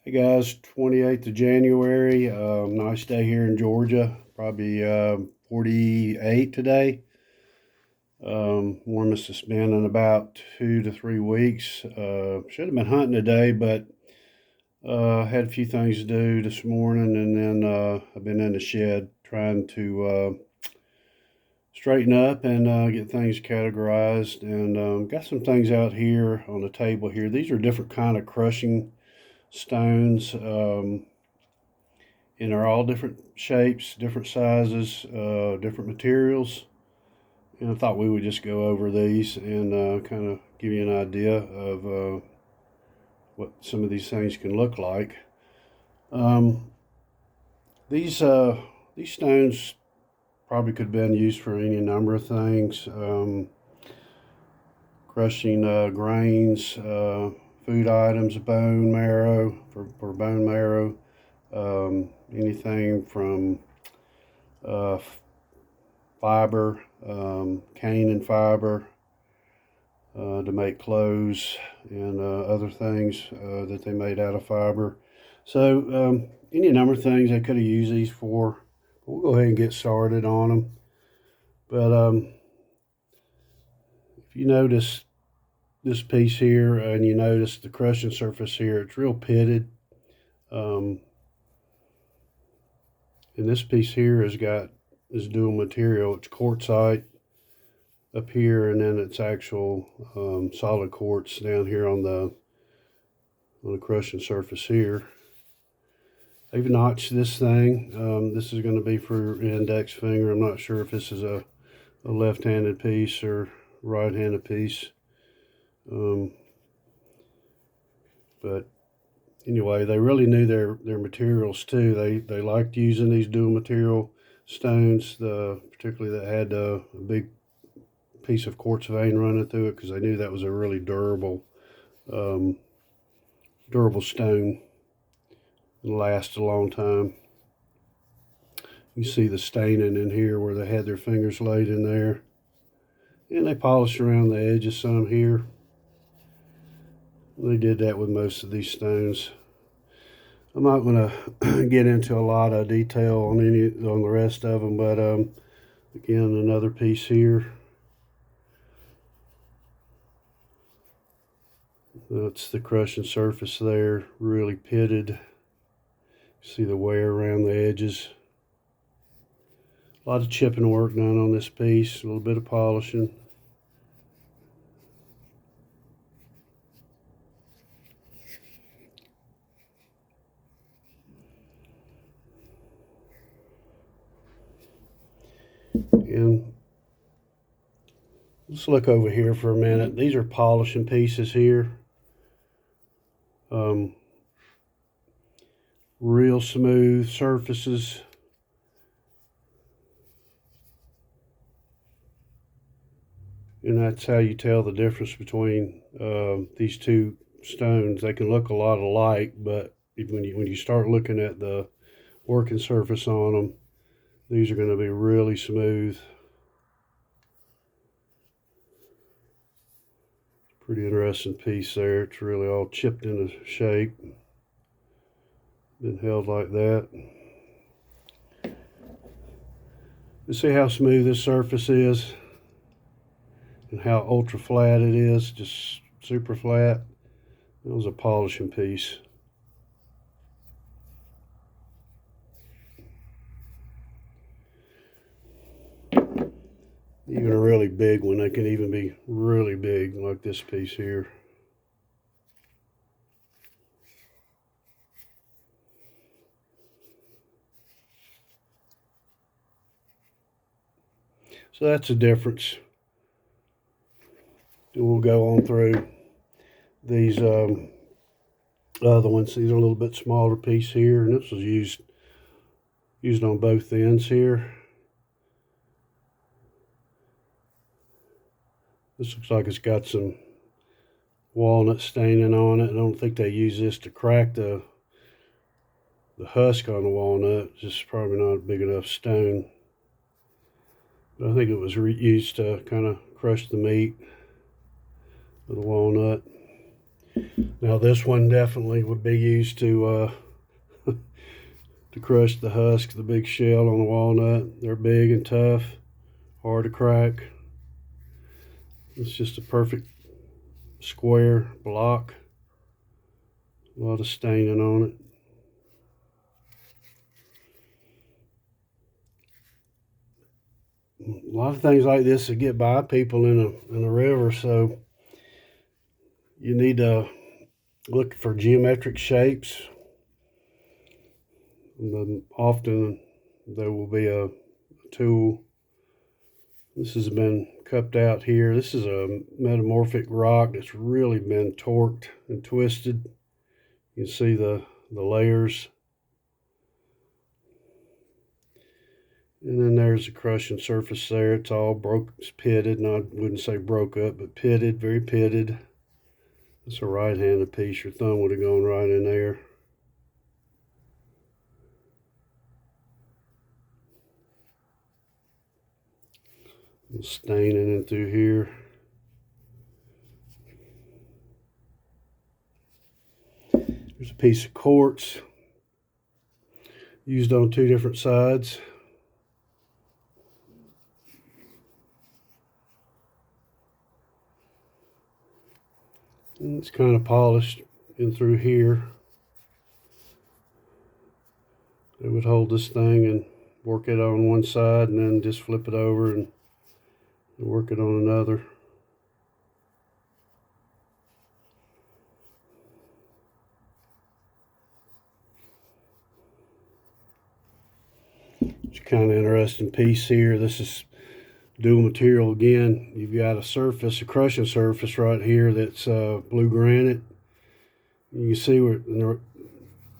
Hey guys, 28th of January. Nice day here in Georgia. Probably 48 today. Warmest it's been in about 2 to 3 weeks. Should have been hunting today, but had a few things to do this morning, and then I've been in the shed trying to straighten up and get things categorized. And got some things out here on the table here. These are different kind of crushing stones. And they're all different shapes, different sizes, different materials. And I thought we would just go over these and kind of give you an idea of what some of these things can look like. Um, these uh, these stones probably could have been used for any number of things. Crushing grains, food items, bone marrow for bone marrow. Anything from uh, fiber, cane and fiber to make clothes and other things that they made out of fiber. So any number of things they could have used these for. We'll go ahead and get started on them. But if you notice this piece here and you notice the crushing surface here, it's real pitted. Um, and this piece here has got this dual material. It's quartzite up here, and then it's actual solid quartz down here on the crushing surface here. They've notched this thing. This is going to be for index finger. I'm not sure if this is a left-handed piece or right-handed piece. But anyway, they really knew their materials too. They liked using these dual material stones, particularly that had a big piece of quartz vein running through it, because they knew that was a really durable stone. It'll last a long time. You see the staining in here where they had their fingers laid in there, and they polished around the edges some here. They did that with most of these stones. I'm not going to get into a lot of detail on the rest of them, but again, another piece here. That's the crushing surface there, really pitted. See the wear around the edges. A lot of chipping work done on this piece, a little bit of polishing. And let's look over here for a minute. These are polishing pieces here. Real smooth surfaces. And that's how you tell the difference between these two stones. They can look a lot alike, but when you start looking at the working surface on them, these are going to be really smooth. Pretty interesting piece there. It's really all chipped into shape. Been held like that. You see how smooth this surface is and how ultra flat it is, just super flat. That was a polishing piece. Even a really big one, they can even be really big, like this piece here. So that's the difference. And we'll go on through these other ones. These are a little bit smaller piece here, and this was used on both ends here. This looks like it's got some walnut staining on it. I don't think they use this to crack the husk on the walnut. It's just probably not a big enough stone. But I think it was used to kind of crush the meat of the walnut. Now this one definitely would be used to to crush the husk, the big shell on the walnut. They're big and tough, hard to crack. It's just a perfect square block. A lot of staining on it. A lot of things like this that get by people in a river, so you need to look for geometric shapes. And often there will be a tool. This has been cupped out here. This is a metamorphic rock that's really been torqued and twisted. You can see the layers. And then there's the crushing surface there. It's all broke, it's pitted, and I wouldn't say broke up, but pitted, very pitted. That's a right-handed piece. Your thumb would have gone right in there. Staining in through here. There's a piece of quartz used on two different sides. And it's kind of polished in through here. It would hold this thing and work it on one side and then just flip it over and work it on another. It's kind of interesting piece here. This is dual material again. You've got a surface, a crushing surface right here that's blue granite. You can see where the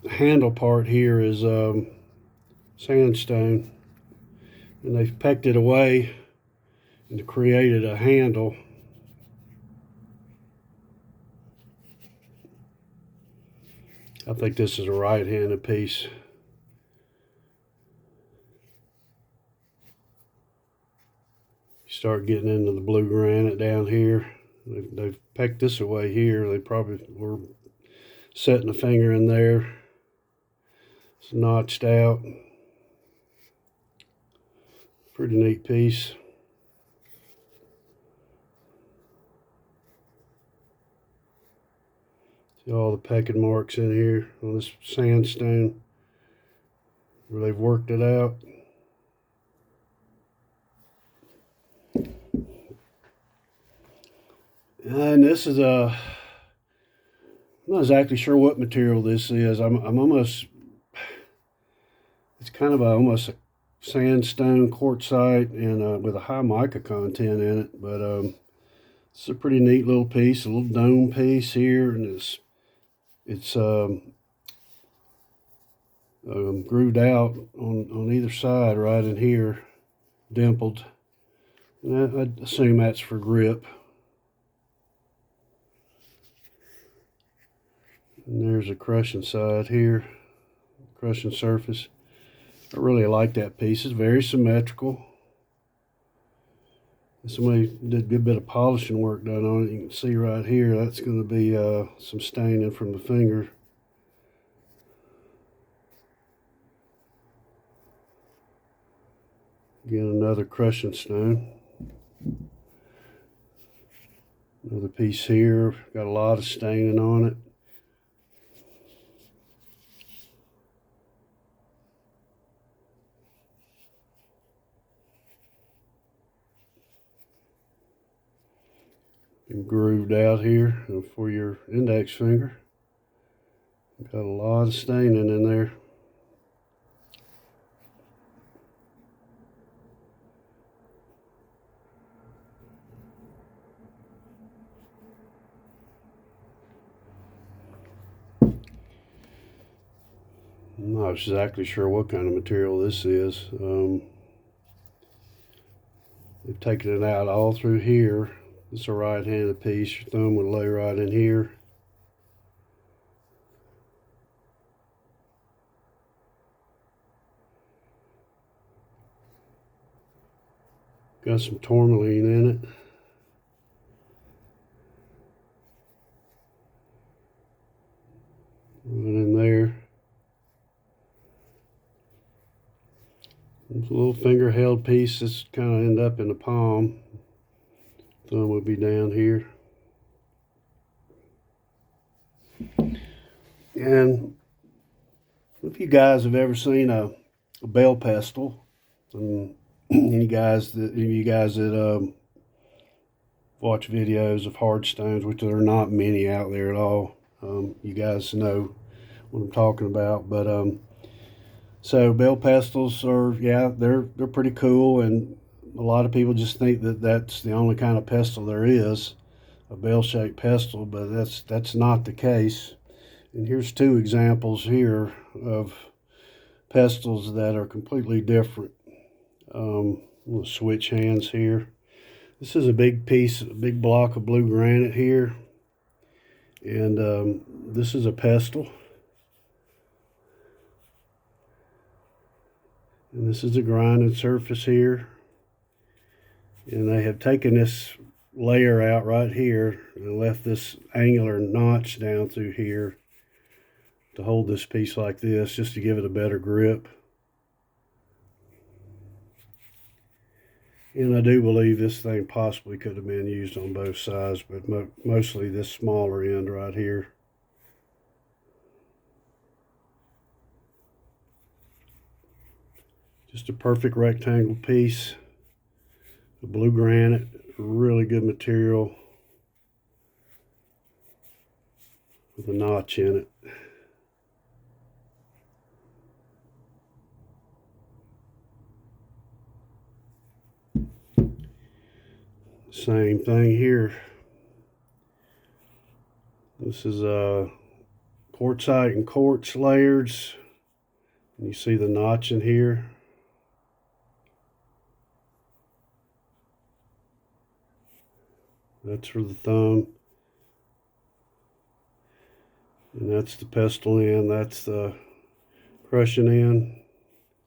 handle part here is sandstone, and they've pecked it away and created a handle. I think this is a right-handed piece. Start getting into the blue granite down here. They've pecked this away here. They probably were setting a finger in there. It's notched out. Pretty neat piece. See all the pecking marks in here on this sandstone where they've worked it out. And this is I'm not exactly sure what material this is. I'm almost, it's kind of almost a sandstone quartzite and with a high mica content in it. But it's a pretty neat little piece, a little dome piece here, and it's grooved out on either side right in here, dimpled. And I'd assume that's for grip. And there's a crushing side here, crushing surface. I really like that piece. It's very symmetrical. Somebody did a good bit of polishing work done on it. You can see right here, that's going to be some staining from the finger. Again, another crushing stone. Another piece here, got a lot of staining on it. And grooved out here for your index finger. Got a lot of staining in there. I'm not exactly sure what kind of material this is. They've taken it out all through here. It's a right-handed piece. Your thumb would lay right in here. Got some tourmaline in it. It's a little finger held piece that's kind of end up in the palm. Thumb would be down here. And if you guys have ever seen a bell pestle, and any of you guys that watch videos of hard stones, which there are not many out there at all, you guys know what I'm talking about. But so bell pestles are, yeah, they're pretty cool, and a lot of people just think that that's the only kind of pestle there is, a bell-shaped pestle, but that's not the case. And here's two examples here of pestles that are completely different. We'll switch hands here. This is a big piece, a big block of blue granite here, and this is a pestle. And this is the grinding surface here. And they have taken this layer out right here and left this angular notch down through here to hold this piece like this, just to give it a better grip. And I do believe this thing possibly could have been used on both sides, but mostly this smaller end right here. Just a perfect rectangle piece. The blue granite, really good material with a notch in it. Same thing here. This is quartzite and quartz layers. And you see the notch in here. That's for the thumb. And that's the pestle end. That's the crushing end,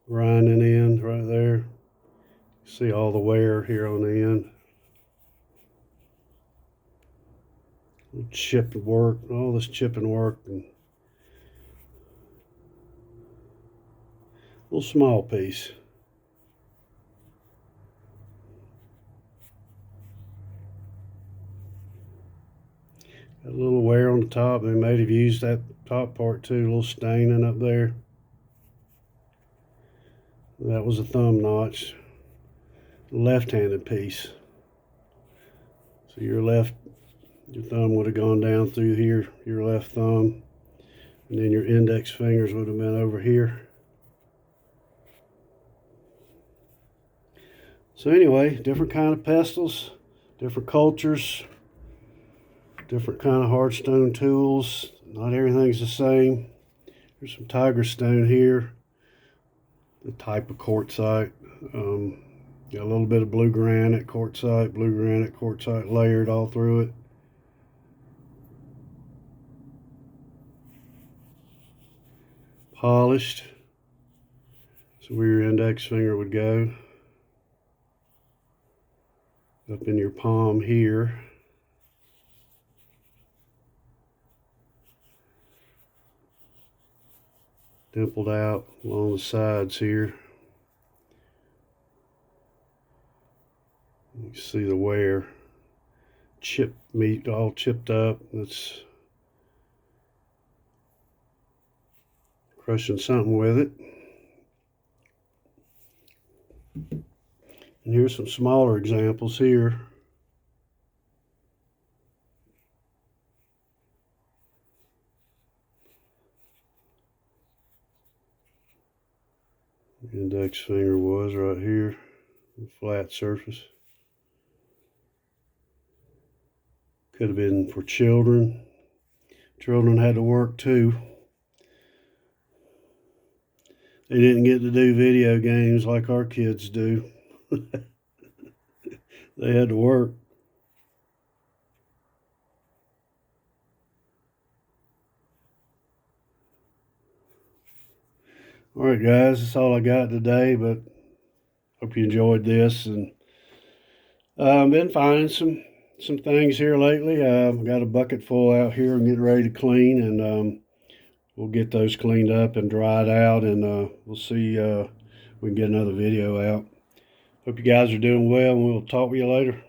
grinding end right there. You see all the wear here on the end. Chip work, all this chipping work, and a little small piece. Got a little wear on the top. They might have used that top part too, a little staining up there. That was a thumb notch, left-handed piece. So your thumb would have gone down through here, your left thumb, and then your index fingers would have been over here. So anyway, different kind of pestles, different cultures, different kind of hard stone tools. Not everything's the same. There's some tiger stone here, the type of quartzite. Got a little bit of blue granite, quartzite layered all through it. Polished, so where your index finger would go. Up in your palm here. Dimpled out along the sides here. You can see the wear. Chip meat all chipped up. That's crushing something with it. And here's some smaller examples here. The index finger was right here, the flat surface. Could have been for children. Children had to work too. They didn't get to do video games like our kids do. They had to work. All right, guys, that's all I got today, but hope you enjoyed this. And I've been finding some things here lately. I've got a bucket full out here. I'm getting ready to clean, and we'll get those cleaned up and dried out, and we'll see we can get another video out. Hope you guys are doing well, and we'll talk to you later.